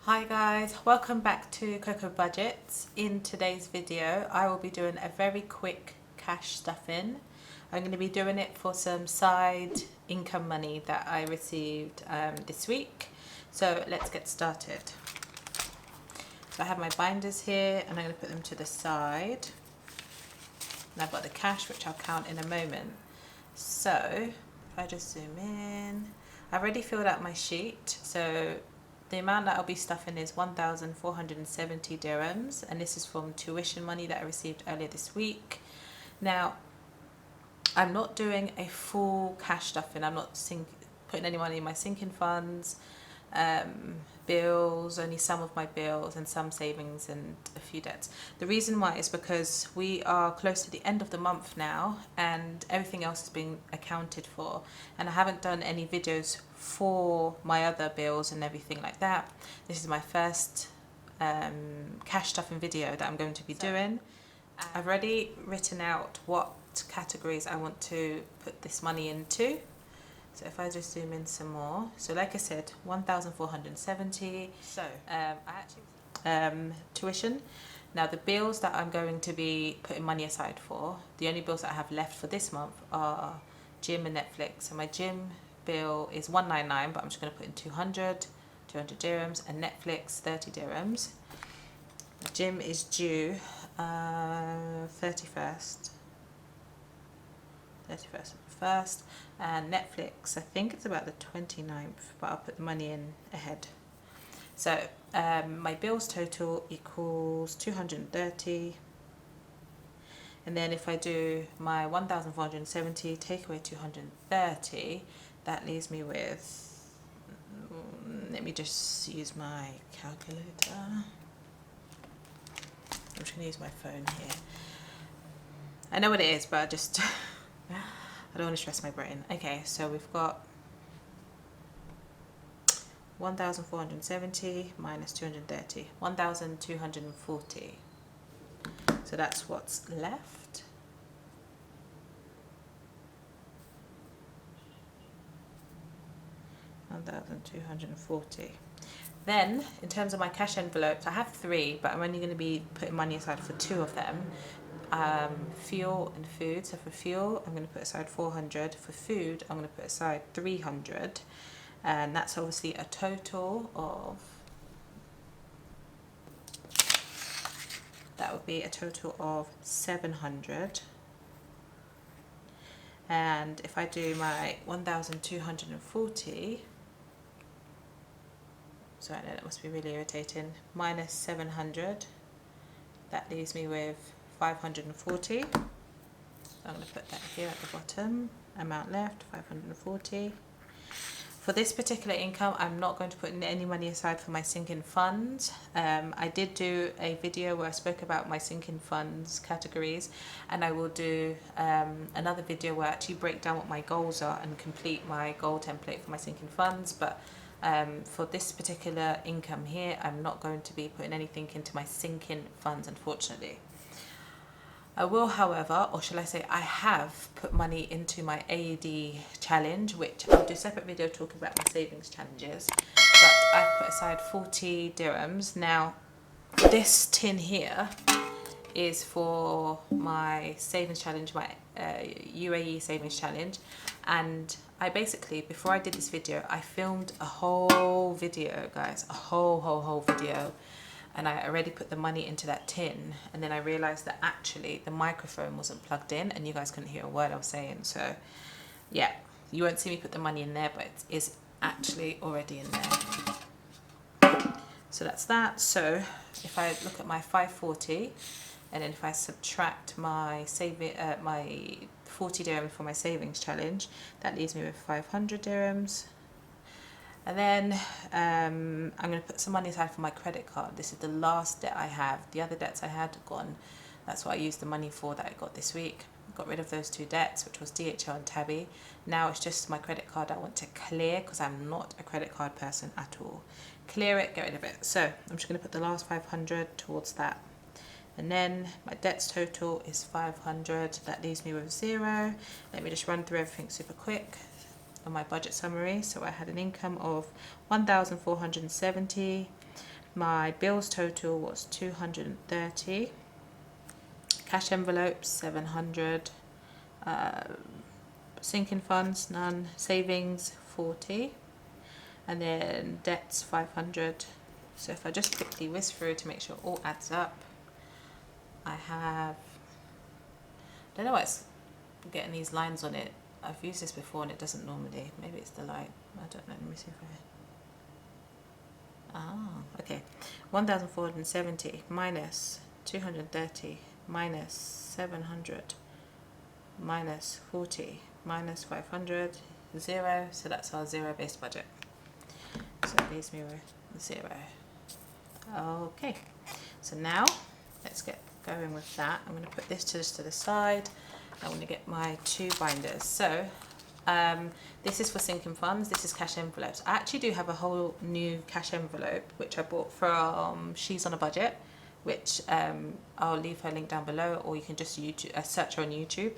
Hi guys, welcome back to CoCo Budgets. In today's video I will be doing a very quick cash stuff-in. I'm going to be doing it for some side income money that I received this week. So let's get started. So I have my binders here and I'm going to put them to the side. And I've got the cash, which I'll count in a moment. So if I just zoom in, I've already filled out my sheet. So the amount that I'll be stuffing is 1,470 dirhams, and this is from tuition money that I received earlier this week. Now, I'm not doing a full cash stuffing. I'm not putting any money in my sinking funds, bills, only some of my bills and some savings and a few debts. The reason why is because we are close to the end of the month now and everything else is being accounted for, and I haven't done any videos for my other bills and everything like that. This is my first cash stuffing video that I'm going to be doing. I've already written out what categories I want to put this money into. So if I just zoom in some more, so like I said, 1,470. So tuition. Now the bills that I'm going to be putting money aside for, the only bills that I have left for this month are gym and Netflix. So my gym bill is 199, but I'm just going to put in 200 dirhams, and Netflix 30 dirhams. The gym is due 31st of the 1st, and Netflix I think it's about the 29th, but I'll put the money in ahead. So my bills total equals 230, and then if I do my 1,470 take away 230, that leaves me with, let me just use my calculator. I'm just going to use my phone here. I know what it is, but I just I don't want to stress my brain. Okay, so we've got 1,470 minus 230, 1,240. So that's what's left. $1,240. Then, in terms of my cash envelopes, I have 3, but I'm only going to be putting money aside for 2 of them. Fuel and food. So for fuel, I'm going to put aside 400. For food, I'm going to put aside 300, and that's obviously a total of, that would be a total of 700. And if I do my 1,240, sorry, no, that must be really irritating, minus 700, that leaves me with 540. So I'm going to put that here at the bottom. Amount left 540. For this particular income, I'm not going to put any money aside for my sinking funds. I did do a video where I spoke about my sinking funds categories, and I will do another video where I actually break down what my goals are and complete my goal template for my sinking funds. But for this particular income here, I'm not going to be putting anything into my sinking funds, unfortunately. I will, however, or shall I say I have put money into my AED challenge, which I'll do a separate video talking about my savings challenges, but I've put aside 40 dirhams. Now, this tin here is for my savings challenge, my UAE savings challenge, and I basically, before I did this video, I filmed a whole video, guys, a whole video. And I already put the money into that tin, and then I realized that actually the microphone wasn't plugged in and you guys couldn't hear a word I was saying. So yeah, you won't see me put the money in there, but it is actually already in there. So that's that. So if I look at my 540, and then if I subtract my my 40 dirhams for my savings challenge, that leaves me with 500 dirhams. And then I'm going to put some money aside for my credit card. This is the last debt I have. The other debts I had are gone. That's what I used the money for that I got this week. Got rid of those 2 debts, which was DHL and Tabby. Now it's just my credit card I want to clear, because I'm not a credit card person at all. Clear it, get rid of it. So I'm just going to put the last 500 towards that. And then my debts total is 500. That leaves me with 0. Let me just run through everything super quick. On my budget summary, so I had an income of 1,470, My bills total was 230. Cash envelopes 700. Sinking funds none. Savings 40. And then debts 500. So if I just quickly whiz through to make sure it all adds up, I have, I don't know why it's getting these lines on it. I've used this before and it doesn't normally. Maybe it's the light. I don't know. Let me see if I... okay. 1,470 minus 230 minus 700 minus 40 minus 500, 0. So that's our zero-based budget. So it leaves me with 0. Okay. So now let's get going with that. I'm going to put this just to the side. I'm going to get my 2 binders. So this is for sinking funds. This is cash envelopes. I actually do have a whole new cash envelope which I bought from She's on a Budget, which I'll leave her link down below, or you can just search her on YouTube.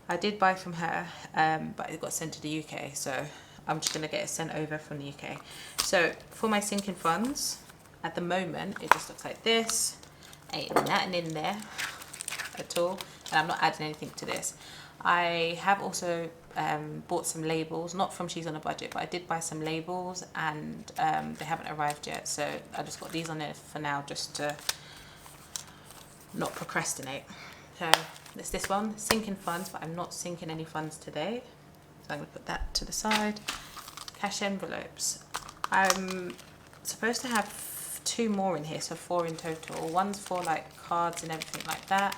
I did buy from her, but it got sent to the UK, so I'm just going to get it sent over from the UK. So for my sinking funds, at the moment it just looks like this. Ain't nothing in there at all, and I'm not adding anything to this. I have also bought some labels, not from She's on a Budget, but I did buy some labels, and they haven't arrived yet, so I just got these on there for now just to not procrastinate. So it's this one, sinking funds, but I'm not sinking any funds today, so I'm going to put that to the side. Cash envelopes, I'm supposed to have 2 more in here, so 4 in total. One's for like cards and everything like that,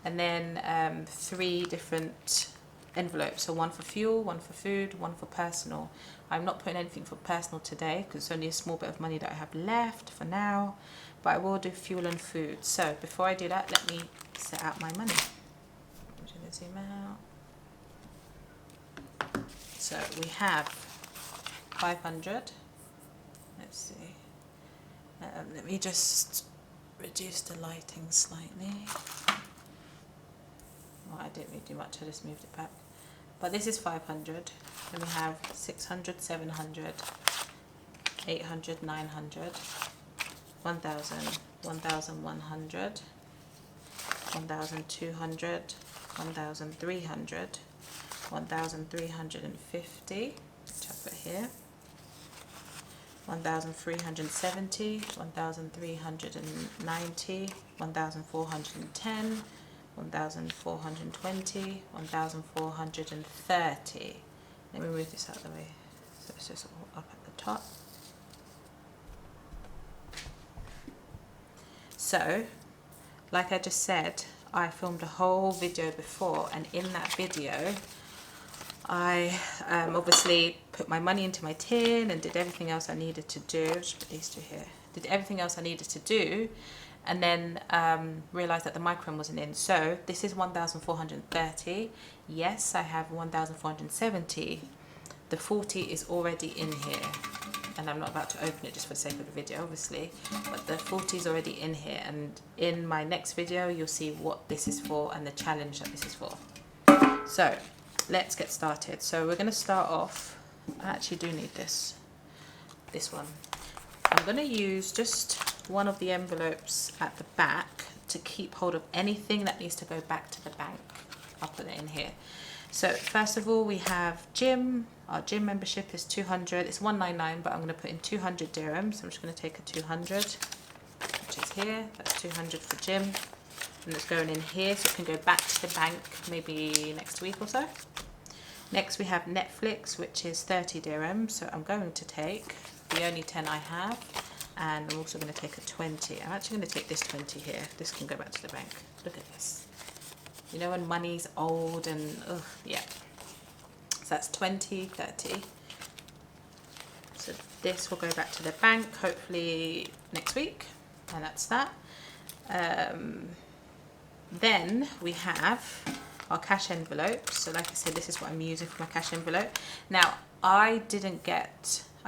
and then 3 different envelopes, so 1 for fuel, 1 for food, 1 for personal. I'm not putting anything for personal today because it's only a small bit of money that I have left for now, but I will do fuel and food. So before I do that, let me set out my money. I'm just going to zoom out. So we have 500. Let's see. Let me just reduce the lighting slightly. Well, I didn't really do much, I just moved it back. But this is 500. Then we have 600, 700, 800, 900, 1,000, 1,100, 1,200, 1,300, 1,350, which I put here. 1,370, 1,390, 1,410, 1,420, 1,430. Let me move this out of the way so it's just all up at the top. So, like I just said, I filmed a whole video before, and in that video I obviously put my money into my tin and did everything else I needed to do. Just put these 2 here. Did everything else I needed to do, and then realised that the micron wasn't in. So this is 1,430. Yes, I have 1,470. The 40 is already in here, and I'm not about to open it just for the sake of the video, obviously, but the 40 is already in here, and in my next video you'll see what this is for and the challenge that this is for. So let's get started. So we're going to start off, I actually do need this one. I'm going to use just one of the envelopes at the back to keep hold of anything that needs to go back to the bank. I'll put it in here. So first of all, we have gym. Our gym membership is 200. It's 199, but I'm going to put in 200 dirhams. So I'm just going to take a 200, which is here. That's 200 for gym. And it's going in here, so it can go back to the bank maybe next week or so. Next we have Netflix, which is 30 dirhams. So I'm going to take the only 10 I have, and I'm also going to take a 20. I'm actually going to take this 20 here. This can go back to the bank. Look at this. You know when money's old and, ugh, yeah. So that's 20, 30. So this will go back to the bank, hopefully next week. And that's that. Then we have our cash envelope. So like I said, this is what I'm using for my cash envelope. Now, I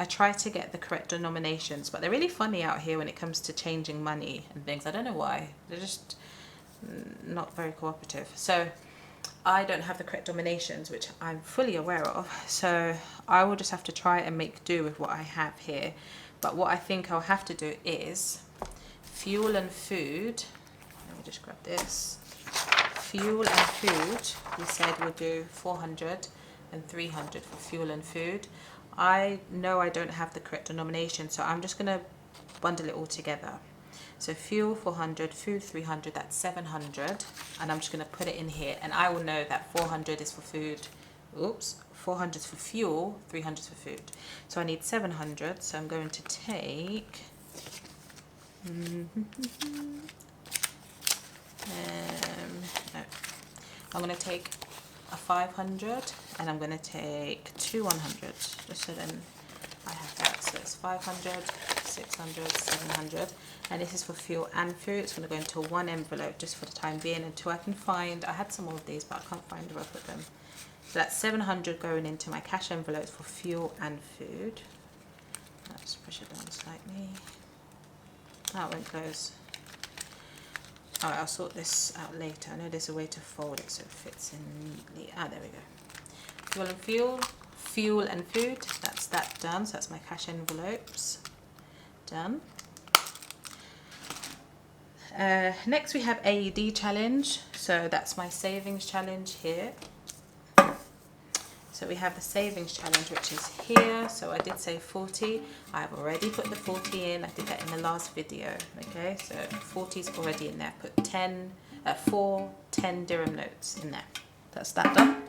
tried to get the correct denominations, but they're really funny out here when it comes to changing money and things. I don't know why. They're just not very cooperative. So I don't have the correct denominations, which I'm fully aware of. So I will just have to try and make do with what I have here. But what I think I'll have to do is fuel and food. Let me just grab this. Fuel and food, we said we'll do 400 and 300 for fuel and food. I know I don't have the correct denomination, so I'm just going to bundle it all together. So fuel 400, food 300, that's 700, and I'm just going to put it in here, and I will know that 400 is for food. Oops, 400 is for fuel, 300 is for food. So I need 700, so I'm going to take no. I'm going to take a 500 and I'm going to take two 100, just so then I have that. So it's 500, 600, 700, and this is for fuel and food. It's going to go into one envelope just for the time being until I can find, I had some more of these but I can't find where I put them. So that's 700 going into my cash envelopes for fuel and food. Let's push it down slightly. Oh, it won't close. Alright, I'll sort this out later. I know there's a way to fold it so it fits in neatly. Ah, there we go. Fuel and food. That's that done. So that's my cash envelopes. Done. Next we have AED challenge. So that's my savings challenge here. So we have the savings challenge, which is here. So I did say 40. I've already put the 40 in. I did that in the last video. Okay, so 40 is already in there. Put 4 10 dirham notes in there. That's that done.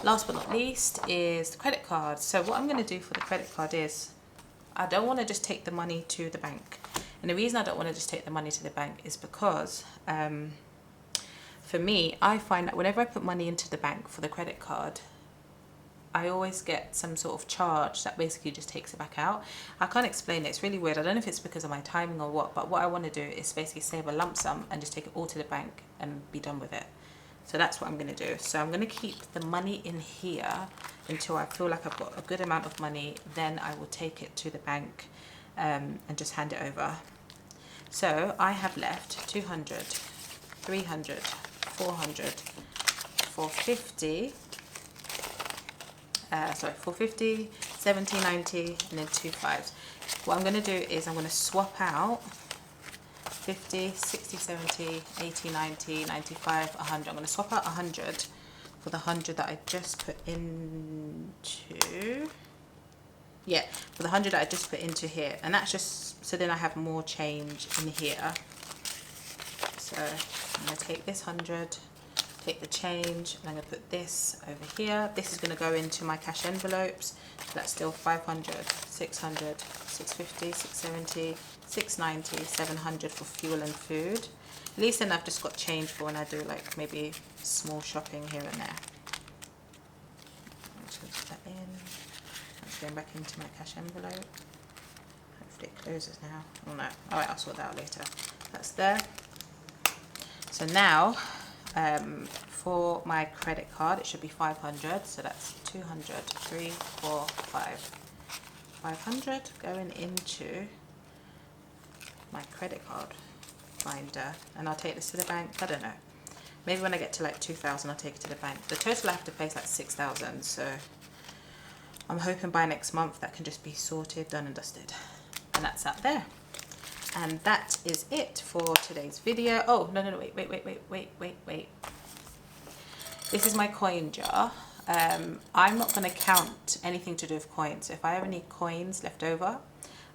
Last but not least is the credit card. So what I'm going to do for the credit card is, I don't want to just take the money to the bank. And the reason I don't want to just take the money to the bank is because for me, I find that whenever I put money into the bank for the credit card, I always get some sort of charge that basically just takes it back out. I can't explain it. It's really weird. I don't know if it's because of my timing or what, but what I want to do is basically save a lump sum and just take it all to the bank and be done with it. So that's what I'm going to do. So I'm going to keep the money in here until I feel like I've got a good amount of money. Then I will take it to the bank and just hand it over. So I have left 200, 300, 400, 450. 450, 70, 90, and then 2 5s. What I'm going to do is I'm going to swap out 50, 60, 70, 80, 90, 95, 100. I'm going to swap out 100 for the 100 that I just put into, yeah, for the 100 that I just put into here. And that's just, so then I have more change in here. So I'm going to take this 100, take the change, and I'm going to put this over here. This is going to go into my cash envelopes. So that's still 500, 600, 650, 670, 690, 700 for fuel and food. At least then I've just got change for when I do like maybe small shopping here and there. Let's put that in. That's going back into my cash envelope. Hopefully it closes now. Oh no. Alright, I'll sort that out later. That's there. So now, for my credit card, it should be 500, so that's 200, 3, 4, 5. 500 going into my credit card binder, and I'll take this to the bank. I don't know. Maybe when I get to like 2,000, I'll take it to the bank. The total I have to pay is like 6,000, so I'm hoping by next month that can just be sorted, done and dusted. And that's out there. And that is it for today's video. Oh, no, wait. This is my coin jar. I'm not going to count anything to do with coins. So if I have any coins left over,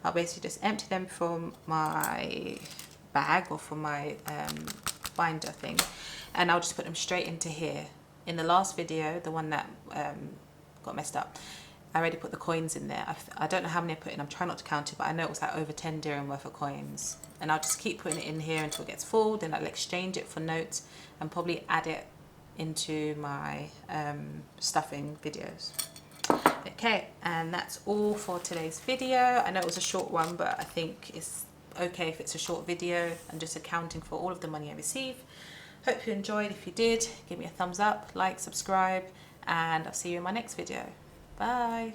I'll basically just empty them from my bag or from my binder thing. And I'll just put them straight into here. In the last video, the one that got messed up, I already put the coins in there. I don't know how many I put in. I'm trying not to count it, but I know it was like over 10 dirham worth of coins. And I'll just keep putting it in here until it gets full. Then I'll exchange it for notes and probably add it into my stuffing videos. Okay, and that's all for today's video. I know it was a short one, but I think it's okay if it's a short video. I'm just accounting for all of the money I receive. Hope you enjoyed. If you did, give me a thumbs up, like, subscribe, and I'll see you in my next video. Bye.